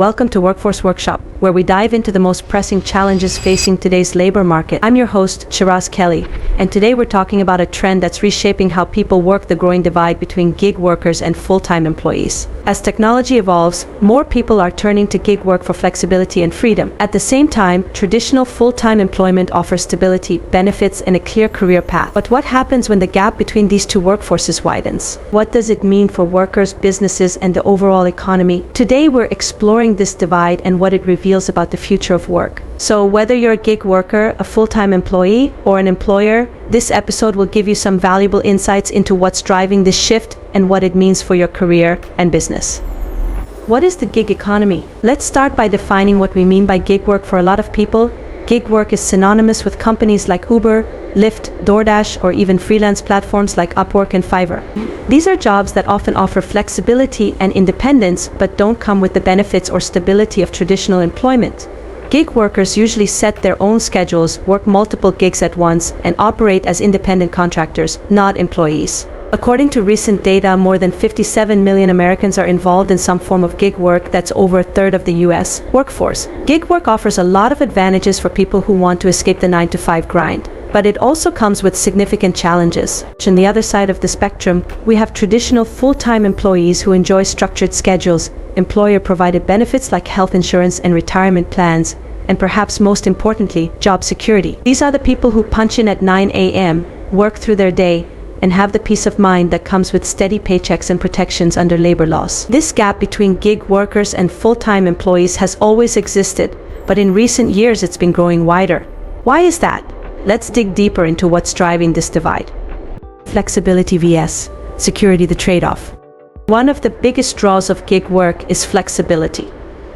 Welcome to Workforce Workshop, where we dive into the most pressing challenges facing today's labor market. I'm your host, Shiraz Kelly, and today we're talking about a trend that's reshaping how people work, the growing divide between gig workers and full-time employees. As technology evolves, more people are turning to gig work for flexibility and freedom. At the same time, traditional full-time employment offers stability, benefits, and a clear career path. But what happens when the gap between these two workforces widens? What does it mean for workers, businesses, and the overall economy? Today, we're exploring this divide and what it reveals about the future of work. So whether you're a gig worker, a full-time employee, or an employer, this episode will give you some valuable insights into what's driving this shift and what it means for your career and business. What is the gig economy? Let's start by defining what we mean by gig work. For a lot of people, gig work is synonymous with companies like Uber, Lyft, DoorDash, or even freelance platforms like Upwork and Fiverr. These are jobs that often offer flexibility and independence, but don't come with the benefits or stability of traditional employment. Gig workers usually set their own schedules, work multiple gigs at once, and operate as independent contractors, not employees. According to recent data, more than 57 million Americans are involved in some form of gig work. That's over a third of the US workforce. Gig work offers a lot of advantages for people who want to escape the 9-to-5 grind. But it also comes with significant challenges. On the other side of the spectrum, we have traditional full-time employees who enjoy structured schedules, employer-provided benefits like health insurance and retirement plans, and perhaps most importantly, job security. These are the people who punch in at 9 a.m., work through their day, and have the peace of mind that comes with steady paychecks and protections under labor laws. This gap between gig workers and full-time employees has always existed, but in recent years it's been growing wider. Why is that? Let's dig deeper into what's driving this divide. Flexibility vs. security, the trade-off. One of the biggest draws of gig work is flexibility.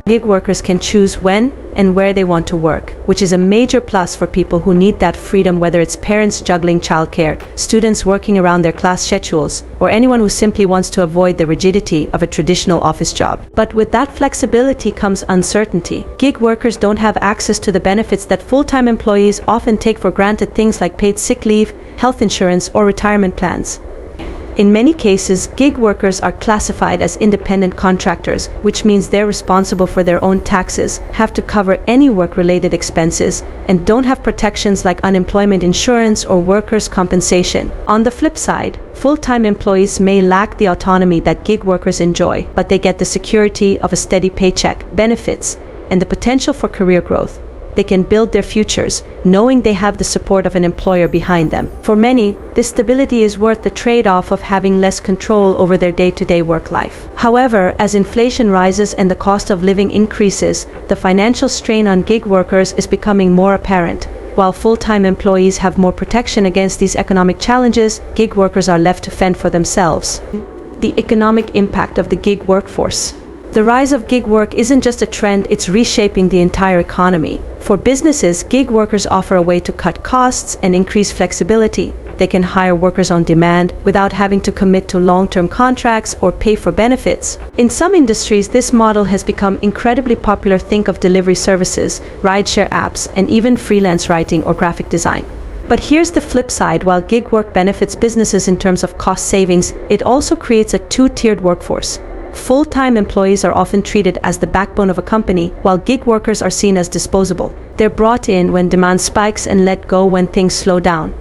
Gig workers can choose when and where they want to work, which is a major plus for people who need that freedom, whether it's parents juggling childcare, students working around their class schedules, or anyone who simply wants to avoid the rigidity of a traditional office job. But with that flexibility comes uncertainty. Gig workers don't have access to the benefits that full-time employees often take for granted, things like paid sick leave, health insurance, or retirement plans. In many cases, gig workers are classified as independent contractors, which means they're responsible for their own taxes, have to cover any work-related expenses, and don't have protections like unemployment insurance or workers' compensation. On the flip side, full-time employees may lack the autonomy that gig workers enjoy, but they get the security of a steady paycheck, benefits, and the potential for career growth. They can build their futures, knowing they have the support of an employer behind them. For many, this stability is worth the trade-off of having less control over their day-to-day work life. However, as inflation rises and the cost of living increases, the financial strain on gig workers is becoming more apparent. While full-time employees have more protection against these economic challenges, gig workers are left to fend for themselves. The economic impact of the gig workforce. The rise of gig work isn't just a trend, it's reshaping the entire economy. For businesses, gig workers offer a way to cut costs and increase flexibility. They can hire workers on demand without having to commit to long-term contracts or pay for benefits. In some industries, this model has become incredibly popular. Think of delivery services, rideshare apps, and even freelance writing or graphic design. But here's the flip side. While gig work benefits businesses in terms of cost savings, it also creates a two-tiered workforce. Full-time employees are often treated as the backbone of a company, while gig workers are seen as disposable. They're brought in when demand spikes and let go when things slow down.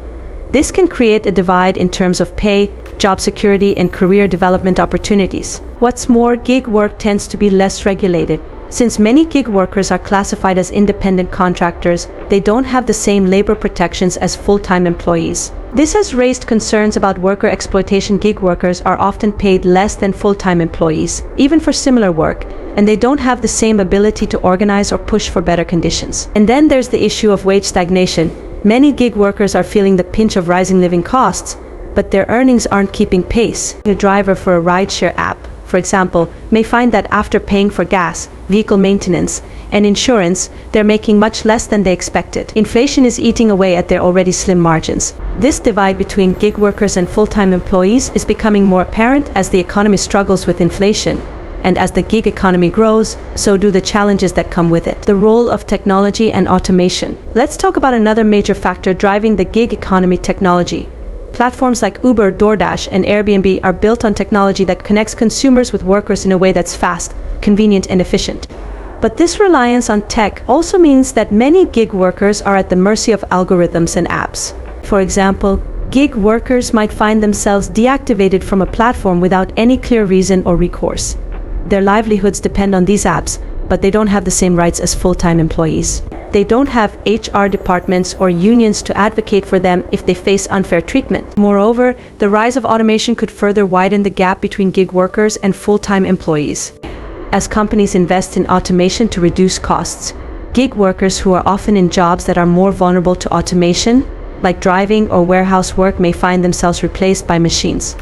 This can create a divide in terms of pay, job security, and career development opportunities. What's more, gig work tends to be less regulated. Since many gig workers are classified as independent contractors, they don't have the same labor protections as full-time employees. This has raised concerns about worker exploitation. Gig workers are often paid less than full-time employees, even for similar work, and they don't have the same ability to organize or push for better conditions. And then there's the issue of wage stagnation. Many gig workers are feeling the pinch of rising living costs, but their earnings aren't keeping pace. A driver for a rideshare app, for example, may find that after paying for gas, vehicle maintenance, and insurance, they're making much less than they expected. Inflation is eating away at their already slim margins. This divide between gig workers and full-time employees is becoming more apparent as the economy struggles with inflation. And as the gig economy grows, so do the challenges that come with it. The role of technology and automation. Let's talk about another major factor driving the gig economy: technology. Platforms like Uber, DoorDash, and Airbnb are built on technology that connects consumers with workers in a way that's fast, convenient, and efficient. But this reliance on tech also means that many gig workers are at the mercy of algorithms and apps. For example, gig workers might find themselves deactivated from a platform without any clear reason or recourse. Their livelihoods depend on these apps, but they don't have the same rights as full-time employees. They don't have HR departments or unions to advocate for them if they face unfair treatment. Moreover, the rise of automation could further widen the gap between gig workers and full-time employees. As companies invest in automation to reduce costs, gig workers who are often in jobs that are more vulnerable to automation, like driving or warehouse work, may find themselves replaced by machines.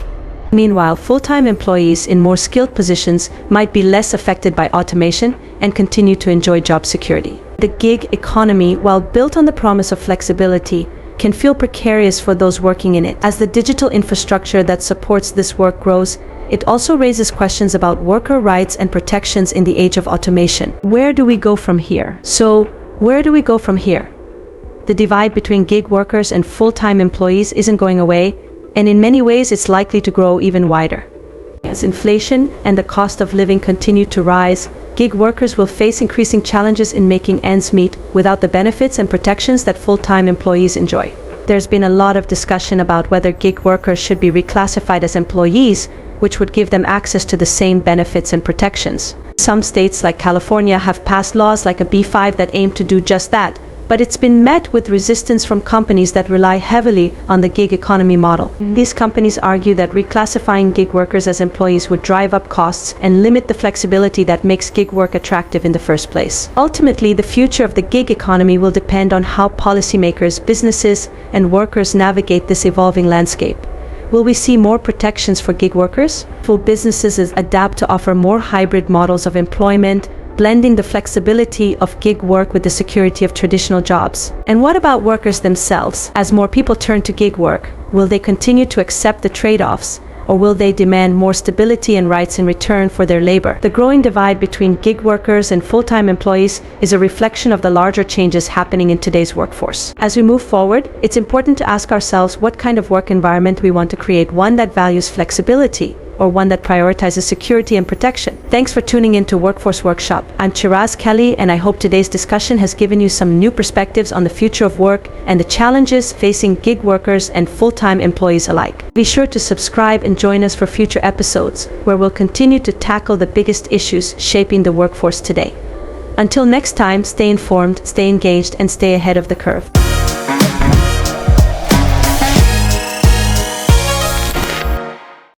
Meanwhile, full-time employees in more skilled positions might be less affected by automation and continue to enjoy job security. The gig economy, while built on the promise of flexibility, can feel precarious for those working in it. As the digital infrastructure that supports this work grows, it also raises questions about worker rights and protections in the age of automation. Where do we go from here? Where do we go from here? The divide between gig workers and full-time employees isn't going away, and in many ways it's likely to grow even wider. As inflation and the cost of living continue to rise, gig workers will face increasing challenges in making ends meet without the benefits and protections that full-time employees enjoy. There's been a lot of discussion about whether gig workers should be reclassified as employees, which would give them access to the same benefits and protections. Some states like California have passed laws like a B5 that aim to do just that, but it's been met with resistance from companies that rely heavily on the gig economy model. These companies argue that reclassifying gig workers as employees would drive up costs and limit the flexibility that makes gig work attractive in the first place. Ultimately, the future of the gig economy will depend on how policymakers, businesses, and workers navigate this evolving landscape. Will we see more protections for gig workers? Will businesses adapt to offer more hybrid models of employment, blending the flexibility of gig work with the security of traditional jobs? And what about workers themselves? As more people turn to gig work, will they continue to accept the trade-offs, or will they demand more stability and rights in return for their labor? The growing divide between gig workers and full-time employees is a reflection of the larger changes happening in today's workforce. As we move forward, it's important to ask ourselves what kind of work environment we want to create, one that values flexibility, or one that prioritizes security and protection. Thanks for tuning in to Workforce Workshop. I'm Shiraz Kelly, and I hope today's discussion has given you some new perspectives on the future of work and the challenges facing gig workers and full-time employees alike. Be sure to subscribe and join us for future episodes, where we'll continue to tackle the biggest issues shaping the workforce today. Until next time, stay informed, stay engaged, and stay ahead of the curve.